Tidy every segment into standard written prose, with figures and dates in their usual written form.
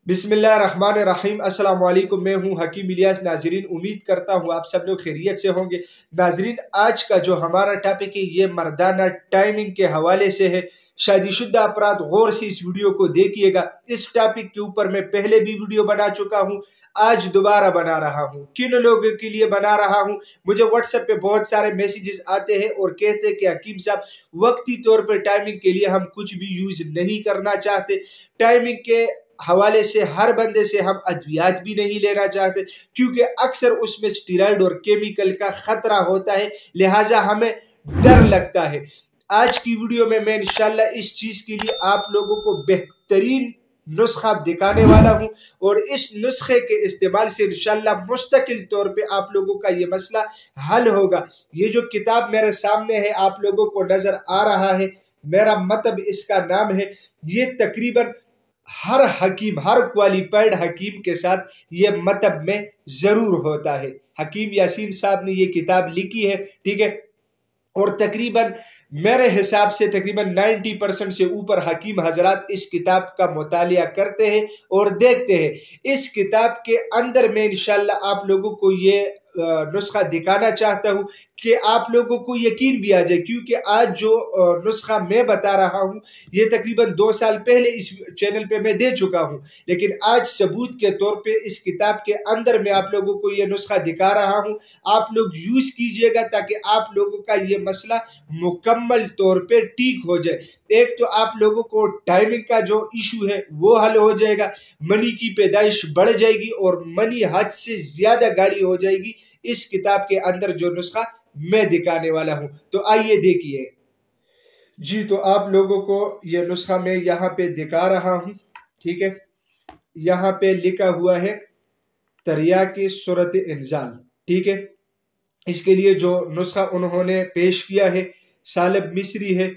बिस्मिल्लाहिर्रहमानिर्रहीम। अस्सलाम वालेकुम। मैं हूं हकीम इलियास। नाजरीन, उम्मीद करता हूं आप सब लोग खैरियत से होंगे। नाजरीन, आज का जो हमारा टॉपिक है ये मर्दाना टाइमिंग के हवाले से है। शादीशुदा अफराद गौर से इस वीडियो को देखिएगा। इस टॉपिक के ऊपर मैं पहले भी वीडियो बना चुका हूं, आज दोबारा बना रहा हूं। किन लोगों के लिए बना रहा हूं? मुझे व्हाट्सएप पे बहुत सारे मैसेजेस आते हैं और कहते हैं कि हकीम साहब, वक्ती तौर पर टाइमिंग के लिए हम कुछ भी यूज नहीं करना चाहते। टाइमिंग के हवाले से हर बंदे से हम अद्वियात भी नहीं लेना चाहते, क्योंकि अक्सर उसमें स्टीरॉयड और केमिकल का खतरा होता है, लिहाजा हमें डर लगता है। आज की वीडियो में मैं इंशाल्लाह इस चीज के लिए आप लोगों को बेहतरीन नुस्खा दिखाने वाला हूं, और इस नुस्खे के इस्तेमाल से इंशाल्लाह मुस्तकिल तौर पे आप लोगों का ये मसला हल होगा। ये जो किताब मेरे सामने है, आप लोगों को नजर आ रहा है, मेरा मतलब इसका नाम है, ये तकरीबन हर हकीम, हर क्वालिफाइड हकीम के साथ ये मतलब में जरूर होता है। हकीम यासीन साहब ने ये किताब लिखी है, ठीक है, और तकरीबन मेरे हिसाब से तकरीबन 90% से ऊपर हकीम हजरात इस किताब का मुतालिया करते हैं और देखते हैं। इस किताब के अंदर मैं इंशाल्लाह आप लोगों को ये नुस्खा दिखाना चाहता हूं कि आप लोगों को यकीन भी आ जाए, क्योंकि आज जो नुस्खा मैं बता रहा हूं ये तकरीबन 2 साल पहले इस चैनल पे मैं दे चुका हूं, लेकिन आज सबूत के तौर पे इस किताब के अंदर मैं आप लोगों को ये नुस्खा दिखा रहा हूं। आप लोग यूज कीजिएगा ताकि आप लोगों का ये मसला मुकम्मल तौर पे ठीक हो जाए। एक तो आप लोगों को टाइमिंग का जो इशू है वो हल हो जाएगा, मनी की पैदाइश बढ़ जाएगी और मनी हद से ज्यादा गाढ़ी हो जाएगी इस किताब के अंदर जो नुस्खा मैं दिखाने वाला हूं। तो आइए देखिए जी। तो आप लोगों को यह नुस्खा मैं यहाँ पे दिखा रहा हूं, ठीक है। यहाँ पे लिखा हुआ है तरियाके सूरत इंजाल, ठीक है। इसके लिए जो नुस्खा उन्होंने पेश किया है, सालब मिस्री है,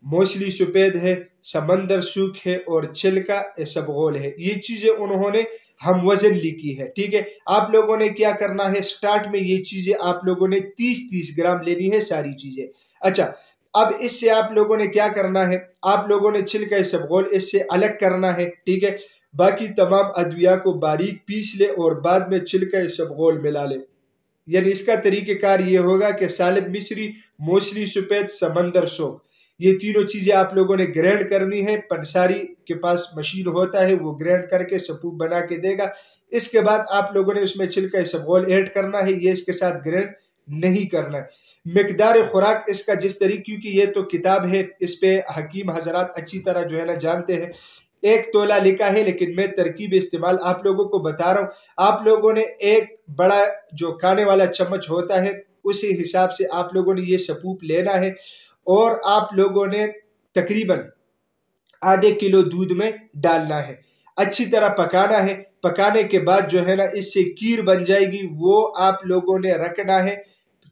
मौसली सफेद है, समंदर सूख है और छिलका इसबगोल है। ये चीजें उन्होंने हम वजन लिखी है, ठीक है। आप लोगों ने क्या करना है, स्टार्ट में ये चीजें आप लोगों ने 30-30 ग्राम लेनी है, सारी चीजें। अच्छा, अब इससे आप लोगों ने क्या करना है, आप लोगों ने छिलका इसबगोल इससे अलग करना है, ठीक है। बाकी तमाम अद्विया को बारीक पीस ले और बाद में छिलका इसबगोल मिला ले। यानी इसका तरीक़ेकार ये होगा कि सालिब मिस्री, मौसली सफेद, समंदर सोख, ये तीनों चीजें आप लोगों ने ग्राइंड करनी है। पंसारी के पास मशीन होता है, वो ग्राइंड करके सपूप बना के देगा। इसके बाद आप लोगों ने उसमें छिलका इसबगोल ऐड करना है, ये इसके साथ ग्राइंड नहीं करना है। मिकदार खुराक इसका जिस तरीके, क्योंकि ये तो किताब है, इस पे हकीम हजरात अच्छी तरह जो है ना जानते हैं। 1 तोला लिखा है, लेकिन मैं तरकीब इस्तेमाल आप लोगों को बता रहा हूँ। आप लोगों ने एक बड़ा जो खाने वाला चम्मच होता है, उसी हिसाब से आप लोगों ने ये सपूप लेना है, और आप लोगों ने तकरीबन आधे किलो दूध में डालना है, अच्छी तरह पकाना है। पकाने के बाद जो है ना इससे खीर बन जाएगी, वो आप लोगों ने रखना है,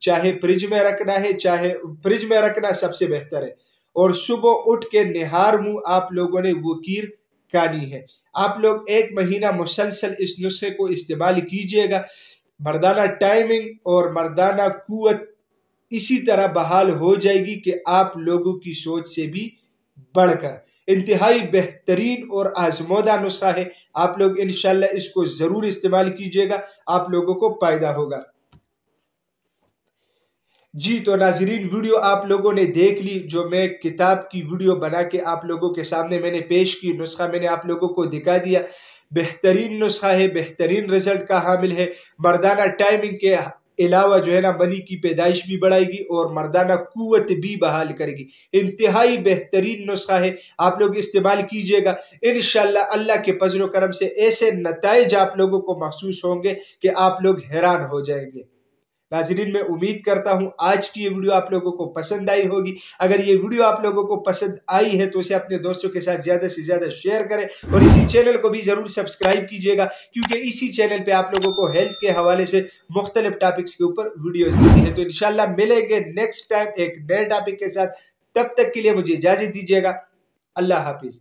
चाहे फ्रिज में रखना है, चाहे फ्रिज में रखना सबसे बेहतर है। और सुबह उठ के निहार मुंह आप लोगों ने वो खीर खानी है। आप लोग 1 महीना मुसलसल इस नुस्खे को इस्तेमाल कीजिएगा। मर्दाना टाइमिंग और मर्दाना कुव्वत इसी तरह बहाल हो जाएगी कि आप लोगों की सोच से भी बढ़कर इंतहाई बेहतरीन और आजमोदा नुस्खा है। आप लोग इंशाल्लाह इसको जरूर इस्तेमाल कीजिएगा, आप लोगों को फायदा होगा जी। तो नाजरीन, वीडियो आप लोगों ने देख ली, जो मैं किताब की वीडियो बना के आप लोगों के सामने मैंने पेश की। नुस्खा मैंने आप लोगों को दिखा दिया, बेहतरीन नुस्खा है, बेहतरीन रिजल्ट का हामिल है। मर्दाना टाइमिंग के अलावा जो है ना मनी की पैदाइश भी बढ़ाएगी और मर्दाना कुव्वत भी बहाल करेगी। इंतहाई बेहतरीन नुस्खा है, आप लोग इस्तेमाल कीजिएगा। इंशाल्लाह अल्लाह के फजल करम से ऐसे नताइज आप लोगों को महसूस होंगे कि आप लोग हैरान हो जाएंगे। नाज़रीन, मैं उम्मीद करता हूं आज की ये वीडियो आप लोगों को पसंद आई होगी। अगर ये वीडियो आप लोगों को पसंद आई है तो इसे अपने दोस्तों के साथ ज़्यादा से ज़्यादा शेयर करें, और इसी चैनल को भी ज़रूर सब्सक्राइब कीजिएगा, क्योंकि इसी चैनल पे आप लोगों को हेल्थ के हवाले से मुख्तलिफ टॉपिक्स के ऊपर वीडियोज़ मिलती है। तो इंशाल्लाह मिलेंगे नेक्स्ट टाइम एक नए टॉपिक के साथ। तब तक के लिए मुझे इजाज़त दीजिएगा। अल्लाह हाफिज़।